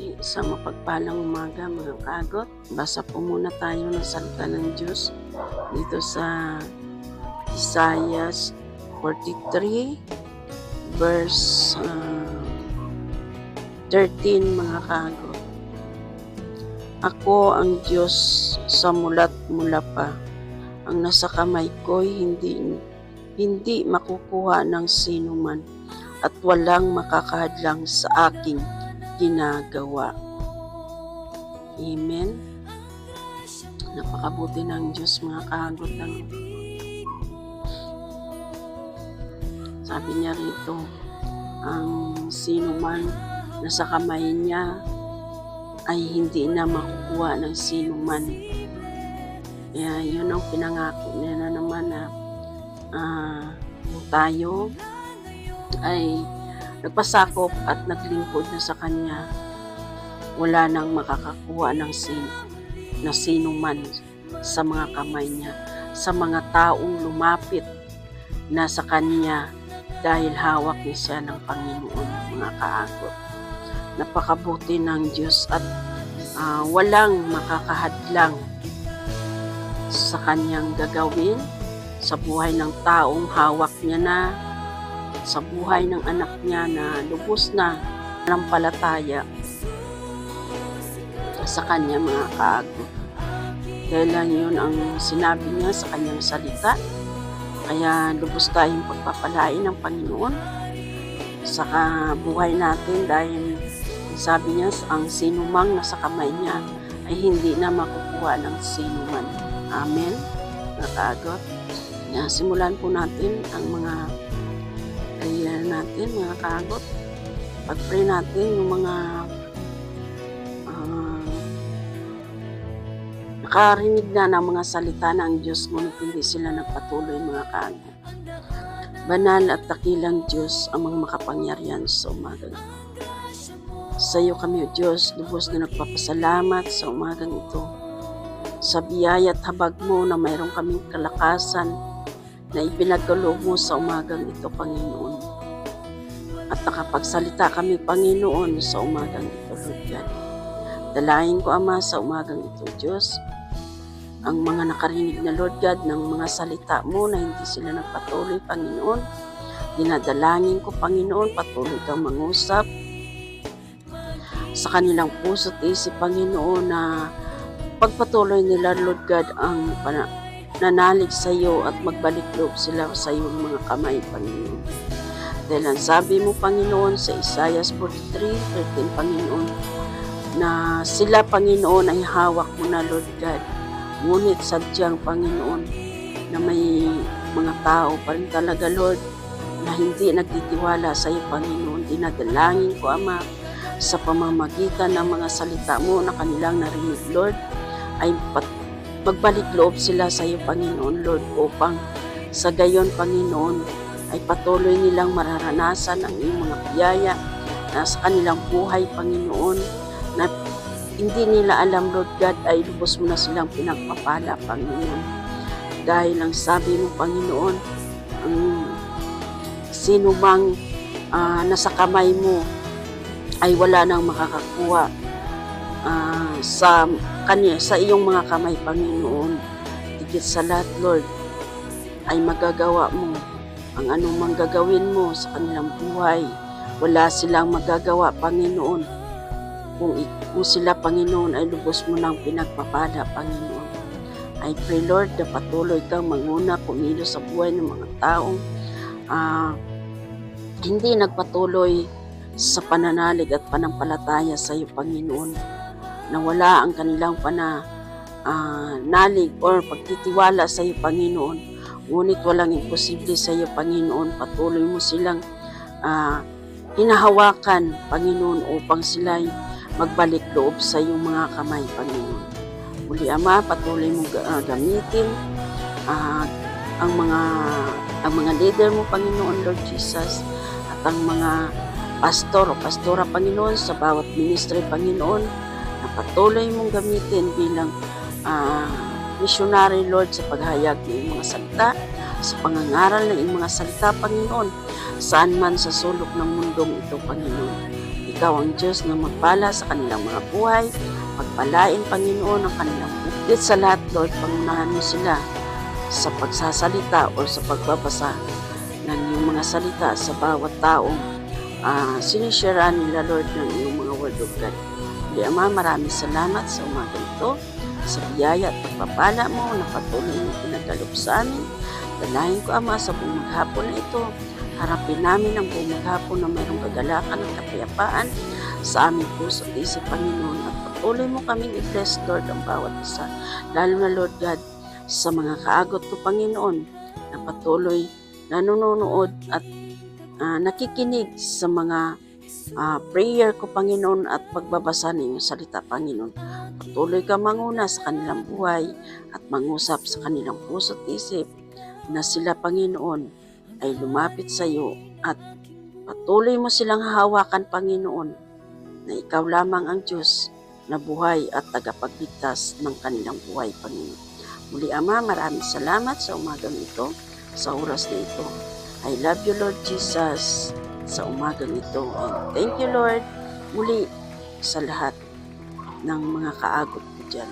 muli sa mapagpalang umaga mga kaagot. Basa po muna tayo ng salita ng Diyos dito sa Isaiah 43 verse 13 mga kaagot. Ako ang Diyos sa mulat mula pa, ang nasa kamay ko'y hindi makukuha ng sino man at walang makakahadlang sa aking ginagawa. Amen. Napakabuti ng Diyos mga kaagot. Sabi niya rito, ang sino man na sa kamay niya ay hindi na makukuha ng sino man. Kaya yun ang pinangako niya na naman na tayo ay nagpasakop at naglingkod na sa Kanya. Wala nang makakakuha ng sino man sa mga kamay niya, sa mga taong lumapit na sa Kanya dahil hawak niya siya ng Panginoon mga kaagot. Napakabuti ng Diyos at walang makakahadlang sa Kanyang gagawin sa buhay ng taong hawak niya na, sa buhay ng anak niya na lubos na nanampalataya sa Kanya mga kaagot. Dahil lang yun ang sinabi niya sa Kanyang salita. Kaya lubos tayong pagpapalain ng Panginoon sa buhay natin dahil sabi niya ang sinumang nasa kamay niya ay hindi na makukuha ng sino man. Amen. Mga kaagot. Simulan po natin ang mga prayer natin mga kaagot. Pag-pray natin yung mga nakarinig na ng mga salita ng Diyos ngunit hindi sila nagpatuloy mga kaagot. Banal at dakilang Diyos ang mga makapangyarihan sa umagang ito. Sa iyo kami o Diyos, lubos na nagpapasalamat sa umagang ito. Sa biyaya at habag mo na mayroon kaming kalakasan na ipinagkaloob mo sa umagang ito, Panginoon. At nakapagsalita kami, Panginoon, sa umagang ito, Lord God. Dalahin ko, Ama, sa umagang ito, Diyos, ang mga nakarinig na, Lord God, ng mga salita mo na hindi sila nagpatuloy, Panginoon. Dinadalangin ko, Panginoon, patuloy kang mangusap sa kanilang puso at isip, Panginoon, na pagpatuloy nila, Lord God, ang nanalig sa iyo at magbalik loob sila sa iyong mga kamay, Panginoon. Dahil ang sabi mo, Panginoon, sa Isaiah 43:13, Panginoon, na sila, Panginoon, ay hawak mo na, Lord God. Ngunit sadyang, Panginoon, na may mga tao pa rin talaga, Lord, na hindi nagtitiwala sa iyo, Panginoon. Dinadalangin ko, Ama, sa pamamagitan ng mga salita mo na kanilang narinig, Lord, ay magbalik loob sila sa iyo, Panginoon, Lord, upang sa gayon, Panginoon, ay patuloy nilang mararanasan ang iyong mga biyaya na sa kanilang buhay, Panginoon, na hindi nila alam, Lord God, ay lubos mo na silang pinagpapala, Panginoon. Dahil ang sabi mo, Panginoon, ang sino mang nasa kamay mo ay wala nang makakakuha sa iyong mga kamay, Panginoon. Higit sa lahat, Lord, ay magagawa mo ang anumang gagawin mo sa kanilang buhay. Wala silang magagawa, Panginoon, kung sila, Panginoon, ay lubos mo nang pinagpapala, Panginoon. I pray, Lord, na patuloy kang manguna, kumilos sa buhay ng mga taong hindi nagpatuloy sa pananalig at panampalataya sa iyo, Panginoon, na wala ang kanilang nalig or pagtitiwala sa iyo, Panginoon. Ngunit walang imposible sa iyo, Panginoon. Patuloy mo silang hinahawakan, Panginoon, upang sila'y magbalik loob sa iyong mga kamay, Panginoon. Muli, Ama, patuloy mo gamitin ang mga leader mo, Panginoon, Lord Jesus, at ang mga pastor o pastora, Panginoon, sa bawat ministry, Panginoon, na patuloy mong gamitin bilang missionary, Lord, sa paghayag ng iyong mga salita, sa pangangaral ng iyong mga salita, Panginoon, saan man sa sulok ng mundong ito, Panginoon. Ikaw ang Diyos na magpala sa kanilang mga buhay. Pagpalain, Panginoon, ang kanilang buhay. Sa lahat, Lord, pangunahan mo sila sa pagsasalita o sa pagbabasa ng iyong mga salita sa bawat taong sinishare nila, Lord, ng iyong mga word of God. Ama, maraming salamat sa umaga ito, sa biyaya at pagpapala mo na patuloy na pinagkaloob sa amin. Dalahin ko, Ama, sa buong maghapon na ito. Harapin namin ang buong maghapon na mayroong kagalakan at kapayapaan sa aming puso at isip, Panginoon. At patuloy mo kaming i-bless, Lord, ang bawat isa. Lalo na, Lord God, sa mga kaagot ko, Panginoon, na patuloy nanonood at nakikinig sa mga prayer ko, Panginoon, at pagbabasa ng iyong salita, Panginoon. Patuloy ka manguna sa kanilang buhay at mangusap sa kanilang puso at isip na sila, Panginoon, ay lumapit sa iyo at patuloy mo silang hahawakan, Panginoon, na ikaw lamang ang Diyos na buhay at tagapagligtas ng kanilang buhay, Panginoon. Muli, Ama, maraming salamat sa umagang ito, sa oras na ito. I love you, Lord Jesus, sa umagang ito. And thank you, Lord, muli sa lahat ng mga kaagot ko dyan.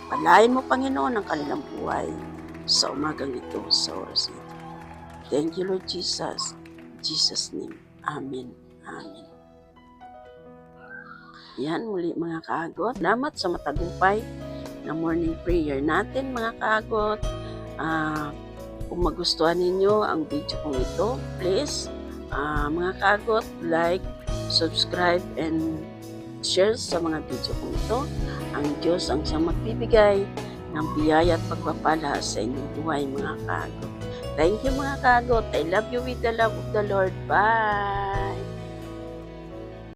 Palain mo, Panginoon, ang kanilang buhay sa umagang ito, sa oras na ito. Thank you, Lord Jesus. In Jesus' name. Amen. Amen. Yan, muli mga kaagot. Salamat sa matagumpay na morning prayer natin, mga kaagot. Kung magustuhan ninyo ang video kong ito, please, mga kaagot, like, subscribe, and share sa mga video kong ito. Ang Diyos ang siyang magbibigay ng biyaya at pagpapala sa inyong buhay, mga kaagot. Thank you, mga kaagot. I love you with the love of the Lord. Bye!